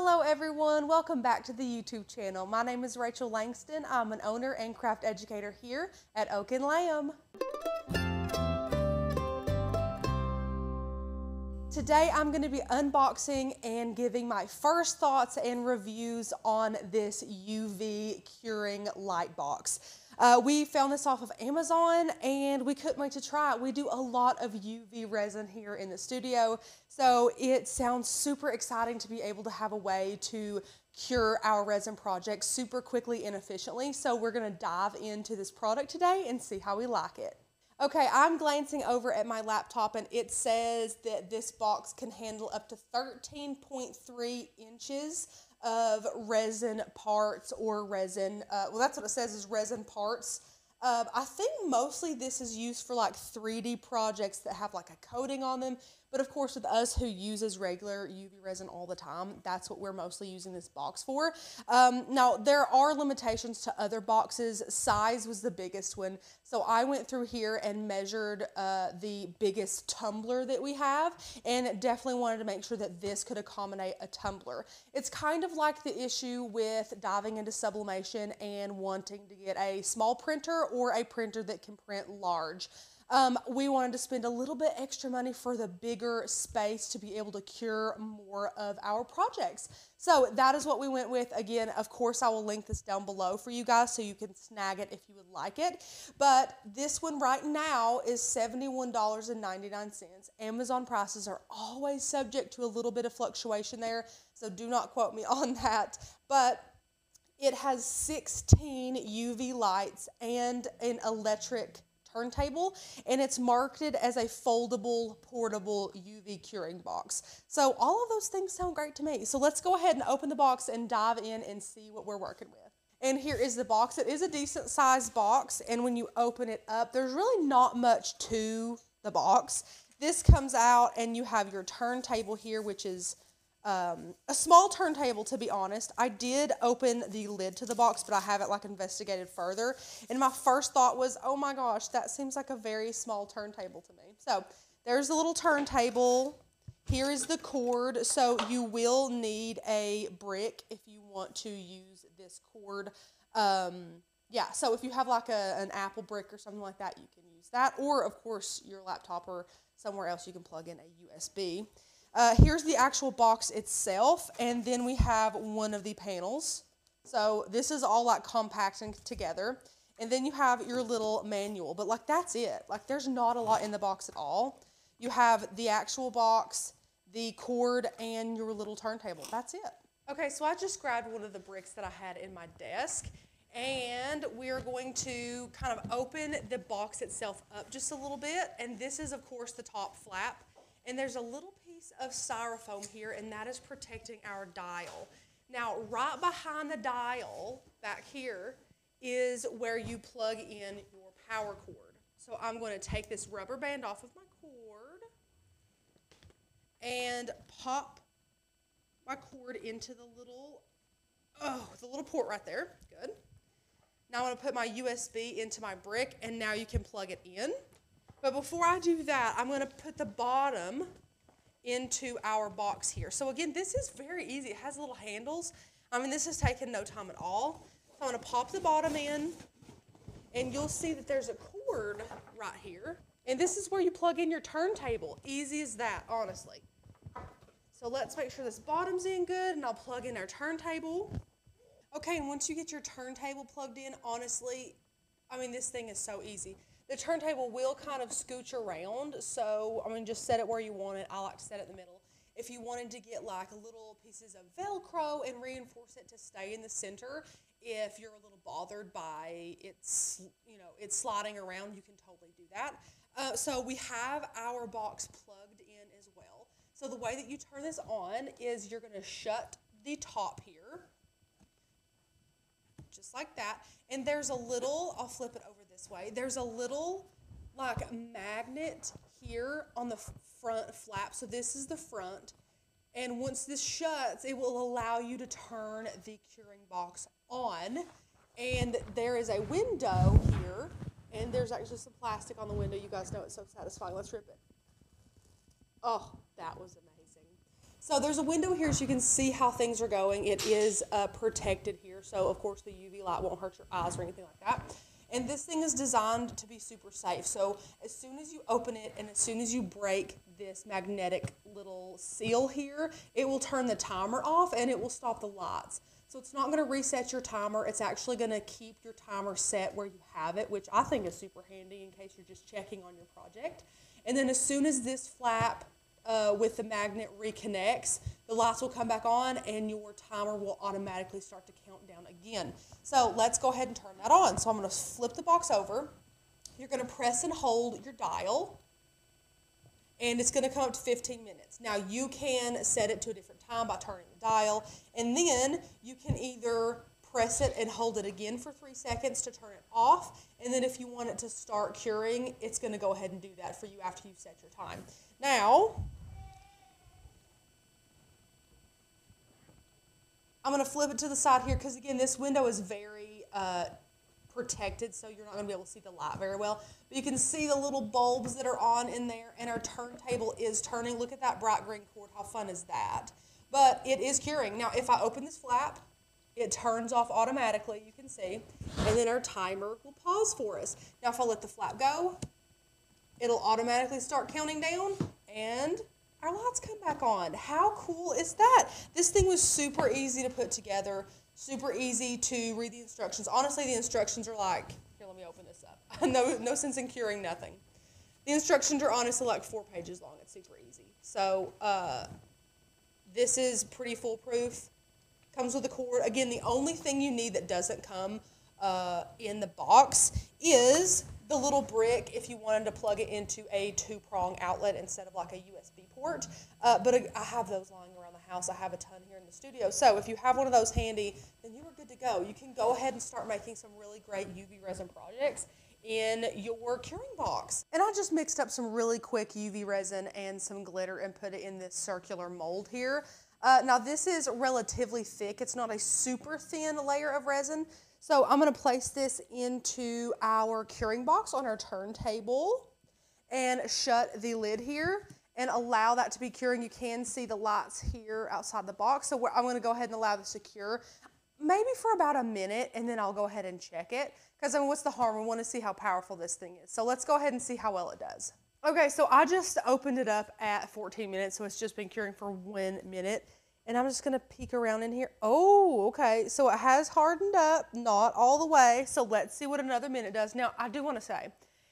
Hello everyone, welcome back to the YouTube channel. My name is Rachel Langston. I'm an owner and craft educator here at Oak and Lamb. Today I'm going to be unboxing and giving my first thoughts and reviews on this UV curing light box. We found this off of Amazon and we couldn't wait to try it. We do a lot of UV resin here in the studio, so it sounds super exciting to be able to have a way to cure our resin projects super quickly and efficiently. So we're going to dive into this product today and see how we like it. Okay, I'm glancing over at my laptop and it says that this box can handle up to 13.3 inches of resin parts or resin, well that's what it says is resin parts. I think mostly this is used for like 3D projects that have like a coating on them. But of course, with us who uses regular UV resin all the time, that's what we're mostly using this box for. Now, there are limitations to other boxes. Size was the biggest one. So I went through here and measured the biggest tumbler that we have, and definitely wanted to make sure that this could accommodate a tumbler. It's kind of like the issue with diving into sublimation and wanting to get a small printer or a printer that can print large. We wanted to spend a little bit extra money for the bigger space to be able to cure more of our projects. So that is what we went with. Again, of course, I will link this down below for you guys so you can snag it if you would like it. But this one right now is $71.99. Amazon prices are always subject to a little bit of fluctuation there, so do not quote me on that. But it has 16 UV lights and an electric turntable, and it's marketed as a foldable, portable UV curing box. So all of those things sound great to me. So let's go ahead and open the box and dive in and see what we're working with. And here is the box. It is a decent sized box, and when you open it up, there's really not much to the box. This comes out and you have your turntable here, which is a small turntable, to be honest. I did open the lid to the box, but I haven't like investigated further. And my first thought was, oh my gosh, that seems like a very small turntable to me. So there's the little turntable. Here is the cord. So you will need a brick if you want to use this cord. Yeah, so if you have like an Apple brick or something like that, you can use that. Or of course your laptop or somewhere else you can plug in a USB. Here's the actual box itself, and then we have one of the panels. So this is all like compacting together. And then you have your little manual, but like that's it. Like there's not a lot in the box at all. You have the actual box, the cord, and your little turntable. That's it. Okay, so I just grabbed one of the bricks that I had in my desk, and we are going to kind of open the box itself up just a little bit. And this is of course the top flap. And there's a little piece of styrofoam here, and that is protecting our dial. Now, right behind the dial, back here, is where you plug in your power cord. So I'm going to take this rubber band off of my cord and pop my cord into the little port right there. Good. Now I'm going to put my USB into my brick, and now you can plug it in. But before I do that, I'm going to put the bottom into our box here. So again, this is very easy. It has little handles. I mean, this has taken no time at all. So I'm going to pop the bottom in, and you'll see that there's a cord right here. And this is where you plug in your turntable. Easy as that, honestly. So let's make sure this bottom's in good, and I'll plug in our turntable. Okay, and once you get your turntable plugged in, honestly, I mean, this thing is so easy. The turntable will kind of scooch around, so I mean, just set it where you want it. I like to set it in the middle. If you wanted to get like little pieces of Velcro and reinforce it to stay in the center, if you're a little bothered by it's sliding around, you can totally do that. So we have our box plugged in as well. So the way that you turn this on is you're going to shut the top here, just like that. And there's a little, I'll flip it over this way. There's a little like magnet here on the front flap. So this is the front. And once this shuts, it will allow you to turn the curing box on. And there is a window here. And there's actually some plastic on the window. You guys know it's so satisfying. Let's rip it. Oh, that was amazing. So there's a window here so you can see how things are going. It is protected here, so of course the UV light won't hurt your eyes or anything like that. And this thing is designed to be super safe. So as soon as you open it and as soon as you break this magnetic little seal here, it will turn the timer off and it will stop the lights. So it's not going to reset your timer. It's actually going to keep your timer set where you have it, which I think is super handy in case you're just checking on your project. And then as soon as this flap with the magnet reconnects, the lights will come back on and your timer will automatically start to count down again. So let's go ahead and turn that on. So I'm going to flip the box over. You're going to press and hold your dial, and it's going to come up to 15 minutes. Now you can set it to a different time by turning the dial, and then you can either press it and hold it again for 3 seconds to turn it off, and then if you want it to start curing, it's going to go ahead and do that for you after you set your time. Now, I'm going to flip it to the side here because, again, this window is very protected, so you're not going to be able to see the light very well. But you can see the little bulbs that are on in there, and our turntable is turning. Look at that bright green cord. How fun is that? But it is curing. Now, if I open this flap, it turns off automatically, you can see, and then our timer will pause for us. Now, if I let the flap go, it'll automatically start counting down, and our lights come back on. How cool is that? This thing was super easy to put together, super easy to read the instructions. Honestly, the instructions are like, here, let me open this up. No sense in curing nothing. The instructions are honestly like 4 pages long. It's super easy. So this is pretty foolproof. Comes with a cord. Again, the only thing you need that doesn't come in the box is the little brick if you wanted to plug it into a 2-prong outlet instead of like a USB port. But I have those lying around the house. I have a ton here in the studio. So if you have one of those handy, then you are good to go. You can go ahead and start making some really great UV resin projects in your curing box. And I just mixed up some really quick UV resin and some glitter and put it in this circular mold here. Now this is relatively thick. It's not a super thin layer of resin. So I'm going to place this into our curing box on our turntable and shut the lid here and allow that to be curing. You can see the lights here outside the box. So I'm going to go ahead and allow this to cure maybe for about a minute, and then I'll go ahead and check it. Because I mean, what's the harm? We want to see how powerful this thing is. So let's go ahead and see how well it does. Okay, so I just opened it up at 14 minutes, so it's just been curing for 1 minute. And I'm just going to peek around in here. Oh, okay, so it has hardened up, not all the way. So let's see what another minute does. Now, I do want to say,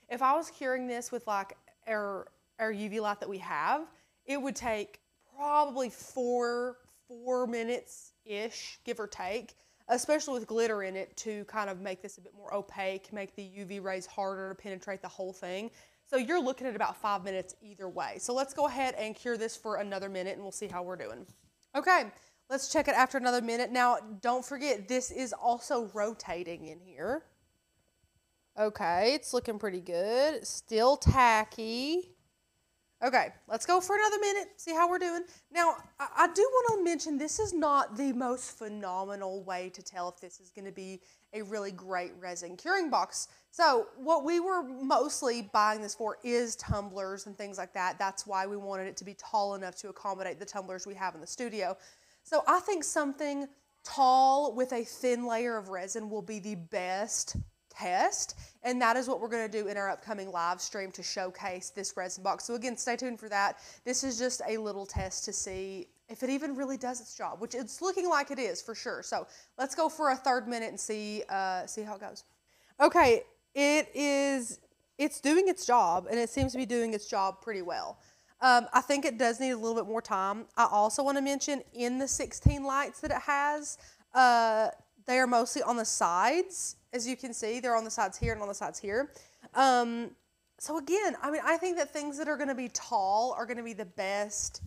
if I was curing this with like our UV light that we have, it would take probably four minutes-ish, give or take, especially with glitter in it, to kind of make this a bit more opaque, make the UV rays harder to penetrate the whole thing. So you're looking at about 5 minutes either way. So let's go ahead and cure this for another minute, and we'll see how we're doing. Okay, let's check it after another minute. Now, don't forget, this is also rotating in here. Okay, it's looking pretty good. Still tacky. Okay, let's go for another minute, see how we're doing. Now, I do want to mention this is not the most phenomenal way to tell if this is going to be a really great resin curing box. So what we were mostly buying this for is tumblers and things like that. That's why we wanted it to be tall enough to accommodate the tumblers we have in the studio. So I think something tall with a thin layer of resin will be the best test, and that is what we're going to do in our upcoming live stream to showcase this resin box. So again, stay tuned for that. This is just a little test to see if it even really does its job, which it's looking like it is for sure. So let's go for a third minute and see how it goes. Okay, it's doing its job, and it seems to be doing its job pretty well. I think it does need a little bit more time. I also want to mention in the 16 lights that it has, they are mostly on the sides. As you can see, they're on the sides here and on the sides here. So again, I mean, I think that things that are going to be tall are going to be the best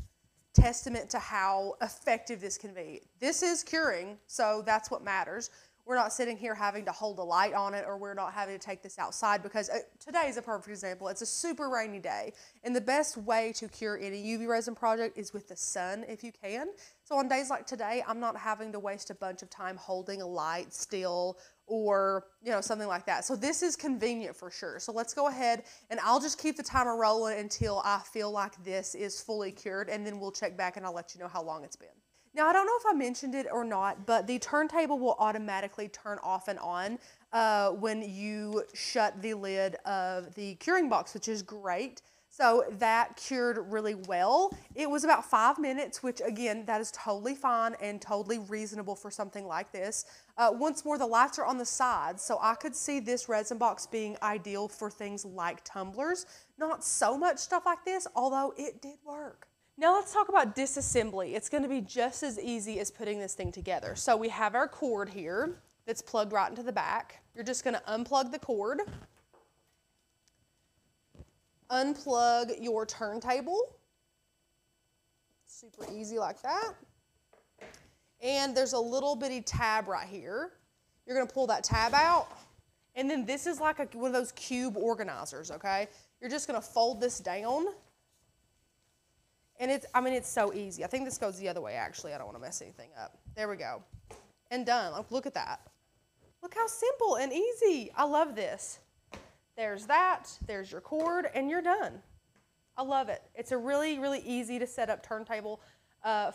testament to how effective this can be. This is curing, so that's what matters. we're not sitting here having to hold a light on it, or we're not having to take this outside, because today is a perfect example. It's a super rainy day, and the best way to cure any UV resin project is with the sun if you can. So on days like today, I'm not having to waste a bunch of time holding a light still, or something like that. So this is convenient for sure. So let's go ahead, and I'll just keep the timer rolling until I feel like this is fully cured, and then we'll check back and I'll let you know how long it's been. Now, I don't know if I mentioned it or not, but the turntable will automatically turn off and on when you shut the lid of the curing box, which is great. So that cured really well. It was about 5 minutes, which again, that is totally fine and totally reasonable for something like this. Once more, the lights are on the sides, so I could see this resin box being ideal for things like tumblers. Not so much stuff like this, although it did work. Now let's talk about disassembly. It's going to be just as easy as putting this thing together. So we have our cord here that's plugged right into the back. You're just going to unplug the cord, unplug your turntable, super easy like that. And there's a little bitty tab right here. You're going to pull that tab out, and then this is like one of those cube organizers, okay? You're just going to fold this down. And it's so easy. I think this goes the other way, actually. I don't want to mess anything up. There we go. And done. Look at that. Look how simple and easy. I love this. There's that. There's your cord, and you're done. I love it. It's a really, really easy to set up turntable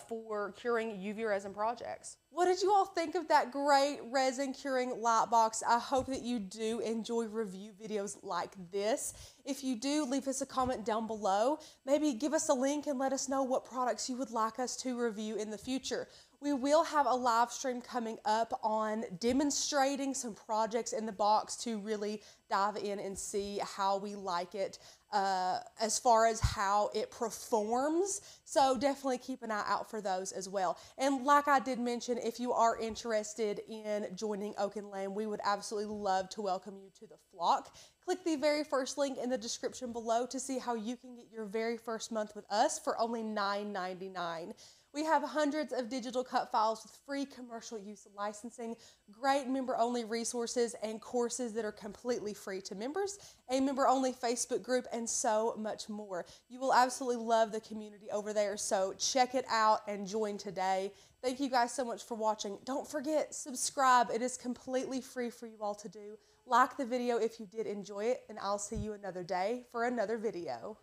for curing UV resin projects. What did you all think of that great resin curing light box? I hope that you do enjoy review videos like this. If you do, leave us a comment down below. Maybe give us a link and let us know what products you would like us to review in the future. We will have a live stream coming up on demonstrating some projects in the box to really dive in and see how we like it as far as how it performs. So definitely keep an eye out for those as well. And like I did mention, if you are interested in joining Oak and Lamb, we would absolutely love to welcome you to the flock. Click the very first link in the description below to see how you can get your very first month with us for only $9.99. We have hundreds of digital cut files with free commercial use licensing, great member-only resources, and courses that are completely free to members, a member-only Facebook group, and so much more. You will absolutely love the community over there, so check it out and join today. Thank you guys so much for watching. Don't forget, subscribe. It is completely free for you all to do. Like the video if you did enjoy it, and I'll see you another day for another video.